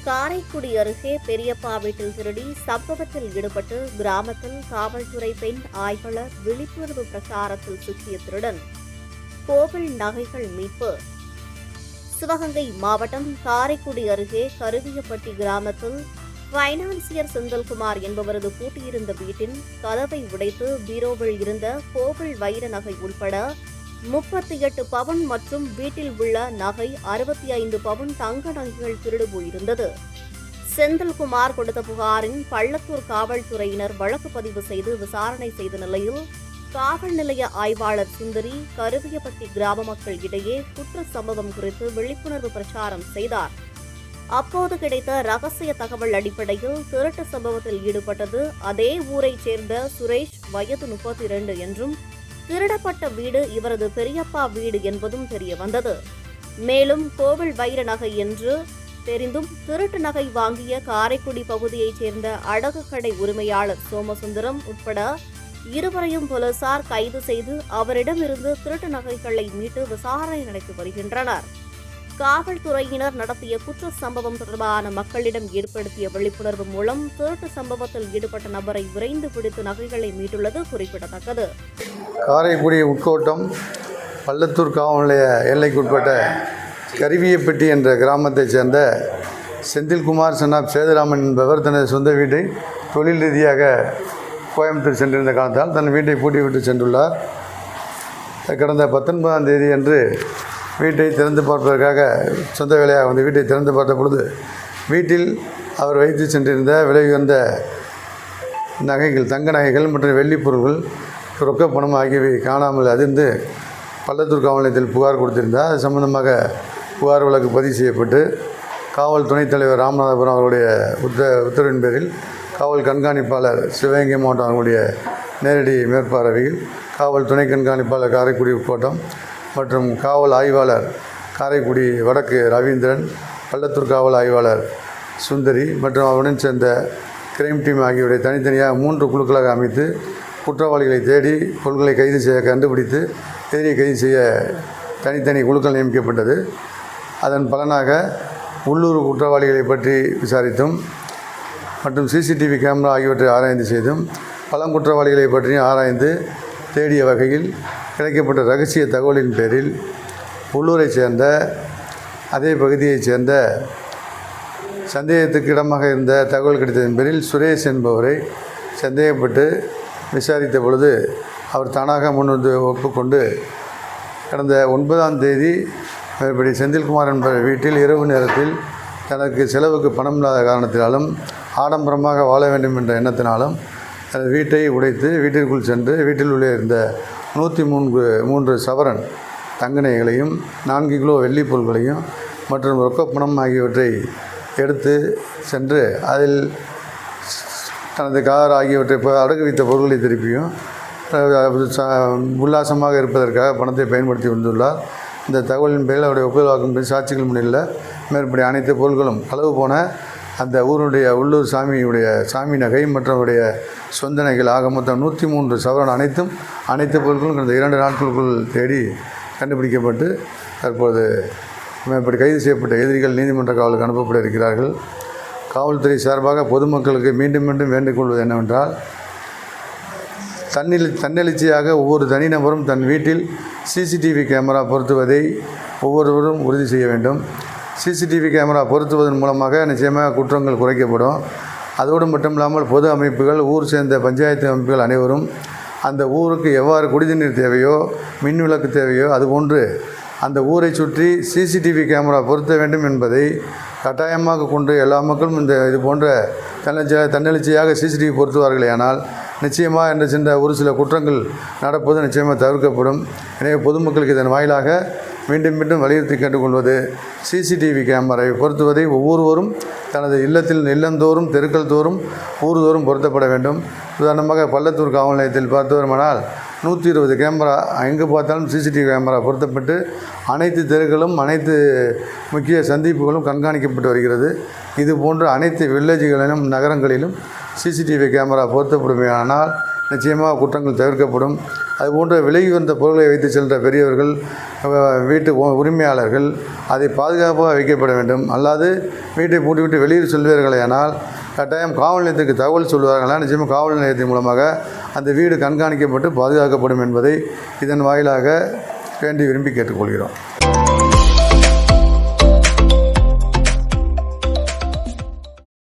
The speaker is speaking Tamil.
காரைக்குடி அருகே பெரியப்பா வீட்டில் திருடி சம்பவத்தில் ஈடுபட்டு கிராமத்தில் காவல்துறை பெண் ஆய்வாளர் விழிப்புணர்வு பிரச்சாரத்தில் சிக்கிய திருடன். கோவில் நகைகள் மீட்பு. சிவகங்கை மாவட்டம் காரைக்குடி அருகே கருவியப்பட்டி கிராமத்தில் பைனான்சியர் செந்தில்குமார் என்பவரது பூட்டியிருந்த வீட்டின் கதவை உடைத்து பீரோவில் இருந்த கோவில் வைர நகை உள்பட 38 பவுன் மற்றும் வீட்டில் உள்ள நகை 65 பவுன் தங்க நகைகள் திருடு போயிருந்தது. செந்தில்குமார் கொடுத்த புகாரின் பள்ளத்தூர் காவல்துறையினர் வழக்கு பதிவு செய்து விசாரணை செய்த நிலையில் காவல் நிலைய ஆய்வாளர் சுந்தரி கருவியப்பட்டி கிராம மக்கள் இடையே குற்ற சம்பவம் குறித்து விழிப்புணர்வு பிரச்சாரம் செய்தார். அப்போது கிடைத்த ரகசிய தகவல் அடிப்படையில் திருட்டு சம்பவத்தில் ஈடுபட்டது அதே ஊரைச் சேர்ந்த சுரேஷ், வயது 32 என்றும் திருடப்பட்ட வீடு இவரது பெரியப்பா வீடு என்பதும் தெரியவந்தது. மேலும் கோவில் வைர நகை என்று தெரிந்தும் திருட்டு நகை வாங்கிய காரைக்குடி பகுதியைச் சேர்ந்த அடகு கடை உரிமையாளர் சோமசுந்தரம் உட்பட இருவரையும் போலீசார் கைது செய்து அவரிடமிருந்து திருட்டு நகைகளை மீட்டு விசாரணை நடத்தி வருகின்றனர். காவல்துறையினர் நடத்திய குற்ற சம்பவம் தொடர்பான மக்களிடம் ஏற்படுத்திய விழிப்புணர்வு மூலம் திருட்டு சம்பவத்தில் ஈடுபட்ட நபரை விரைந்து பிடித்து நகைகளை மீட்டுள்ளது குறிப்பிடத்தக்கது. காரைக்குடி உட்கோட்டம் பள்ளத்தூர் காவல் நிலைய எல்லைக்குட்பட்ட கருவியப்பட்டி என்ற கிராமத்தைச் சேர்ந்த செந்தில்குமார் சன்னாப் சேதுராமன் என்பவர் தனது சொந்த வீட்டை தொழில் ரீதியாக கோயம்புத்தூர் சென்றிருந்த காலத்தால் தன் வீட்டை பூட்டிவிட்டு சென்றுள்ளார். கடந்த 19ஆம் தேதி அன்று வீட்டை திறந்து பார்ப்பதற்காக சொந்த வேலையாக வந்து வீட்டை திறந்து பார்த்த பொழுது வீட்டில் அவர் வைத்து சென்றிருந்த விலை உயர்ந்த நகைகள், தங்க நகைகள் மற்றும் வெள்ளிப் பொருட்கள், ரொக்க பணம் ஆகியவை காணாமல் அதிர்ந்து பள்ளத்தூர் காவல் நிலையத்தில் புகார் கொடுத்திருந்தார். அது சம்பந்தமாக புகார் வழக்கு பதிவு செய்யப்பட்டு காவல் துணைத் தலைவர் ராமநாதபுரம் அவருடைய உத்தரவின் பேரில் காவல் கண்காணிப்பாளர் சிவகங்கை மாவட்டம் அவர்களுடைய நேரடி மேற்பார்வையில் காவல் துணை கண்காணிப்பாளர் காரைக்குடி உட்கோட்டம் மற்றும் காவல் ஆய்வாளர் காரைக்குடி வடக்கு ரவீந்திரன், பள்ளத்தூர் காவல் ஆய்வாளர் சுந்தரி மற்றும் அவருடன் சேர்ந்த கிரைம் டீம் ஆகியோரை தனித்தனியாக 3 குழுக்களாக அமைத்து குற்றவாளிகளை தேடி பொருட்களை கைது செய்ய கண்டுபிடித்து எதிரியை கைது செய்ய தனித்தனி குழுக்கள் நியமிக்கப்பட்டது. அதன் பலனாக உள்ளூர் குற்றவாளிகளை பற்றி விசாரித்தும் மற்றும் சிசிடிவி கேமரா ஆகியவற்றை ஆராய்ந்து செய்தும் பழங்குற்றவாளிகளை பற்றியும் ஆராய்ந்து தேடிய வகையில் கிடைக்கப்பட்ட ரகசிய தகவலின் பேரில் உள்ளூரைச் சேர்ந்த அதே பகுதியைச் சேர்ந்த சந்தேகத்துக்கு இடமாக இருந்த தகவல் கிடைத்ததன் பேரில் சுரேஷ் என்பவரை சந்தேகப்பட்டு விசாரித்த பொழுது அவர் தானாக முன்வந்து ஒப்புக்கொண்டு கடந்த 9ஆம் தேதி மேற்படி செந்தில்குமார் என்பவர் வீட்டில் இரவு நேரத்தில் தனக்கு செலவுக்கு பணம் இல்லாத காரணத்தினாலும் ஆடம்பரமாக வாழ வேண்டும் என்ற எண்ணத்தினாலும் தனது வீட்டை உடைத்து வீட்டிற்குள் சென்று வீட்டில் உள்ளே இருந்த 103 சவரன் தங்க நகைகளையும் 4 கிலோ வெள்ளிப் பொருட்களையும் மற்றும் ரொக்கப்பணம் ஆகியவற்றை எடுத்து சென்று அதில் தனது கார் ஆகியவற்றை அடகு வைத்த பொருட்களை திருப்பியும் உல்லாசமாக இருப்பதற்காக பணத்தை பயன்படுத்தி வந்துள்ளார். இந்த தகவலின் பேரில் அவருடைய ஒப்புதலாக்கும்படி சாட்சிகள் முன்னிலையில் மேற்படி அனைத்து பொருட்களும் களவு போன அந்த ஊருடைய உள்ளூர் சாமி நகை மற்றும் அவருடைய சொந்த நகைகள் ஆக மொத்தம் 103 சவரன் அனைத்து பொருட்களும் கடந்த 2 நாட்களுக்குள் தேடி கண்டுபிடிக்கப்பட்டு தற்போது மேற்படி கைது செய்யப்பட்ட எதிரிகள் நீதிமன்ற காவலுக்கு அனுப்பப்பட இருக்கிறார்கள். காவல்துறை சார்பாக பொதுமக்களுக்கு மீண்டும் மீண்டும் வேண்டுகொள்வது என்னவென்றால், தன்னெழுச்சியாக ஒவ்வொரு தனிநபரும் தன் வீட்டில் சிசிடிவி கேமரா பொருத்துவதை ஒவ்வொருவரும் உறுதி செய்ய வேண்டும். சிசிடிவி கேமரா பொருத்துவதன் மூலமாக நிச்சயமாக குற்றங்கள் குறைக்கப்படும். அதோடு மட்டும் இல்லாமல் பொது அமைப்புகள், ஊர் சேர்ந்த பஞ்சாயத்து அமைப்புகள் அனைவரும் அந்த ஊருக்கு எவ்வாறு குடிநீர் தேவையோ, மின் விளக்கு தேவையோ, அதுபோன்று அந்த ஊரை சுற்றி சிசிடிவி கேமரா பொருத்த வேண்டும் என்பதை கட்டாயமாக கொண்டு எல்லா மக்களும் இது போன்ற தன்னெழுச்சியாக சிசிடிவி பொருத்துவார்களே ஆனால் நிச்சயமாக என்று சென்ற ஒரு சில குற்றங்கள் நடப்பது நிச்சயமாக தவிர்க்கப்படும். எனவே பொதுமக்களுக்கு இதன் வாயிலாக மீண்டும் மீண்டும் வலியுறுத்தி கேட்டுக்கொள்வது, சிசிடிவி கேமரை பொருத்துவதை ஒவ்வொருவரும் தனது இல்லந்தோறும், தெருக்கள் தோறும், ஊர்தோறும் பொருத்தப்பட வேண்டும். உதாரணமாக பள்ளத்தூர் காவல் நிலையத்தில் பார்த்து வருமானால் 120 கேமரா எங்கு பார்த்தாலும் சிசிடிவி கேமரா பொருத்தப்பட்டு அனைத்து தெருக்களும் அனைத்து முக்கிய சந்திப்புகளும் கண்காணிக்கப்பட்டு வருகிறது. இது போன்ற அனைத்து வில்லேஜுகளிலும் நகரங்களிலும் சிசிடிவி கேமரா பொருத்தப்படுமையானால் நிச்சயமாக குற்றங்கள் தவிர்க்கப்படும். அதுபோன்ற விலகி வந்த பொருட்களை வைத்து சென்ற பெரியவர்கள், வீட்டு உரிமையாளர்கள் அதை பாதுகாப்பாக வைக்கப்பட வேண்டும். அல்லாது வீட்டை பூட்டிவிட்டு வெளியில் செல்வீர்களானால் கட்டாயம் காவல் நிலையத்துக்கு தகவல் சொல்வார்களால் நிச்சயமாக காவல் நிலையத்தின் மூலமாக அந்த வீடு கண்காணிக்கப்பட்டு பாதுகாக்கப்படும் என்பதை இதன் வாயிலாக வேண்டி விரும்பி கேட்டுக்கொள்கிறோம்.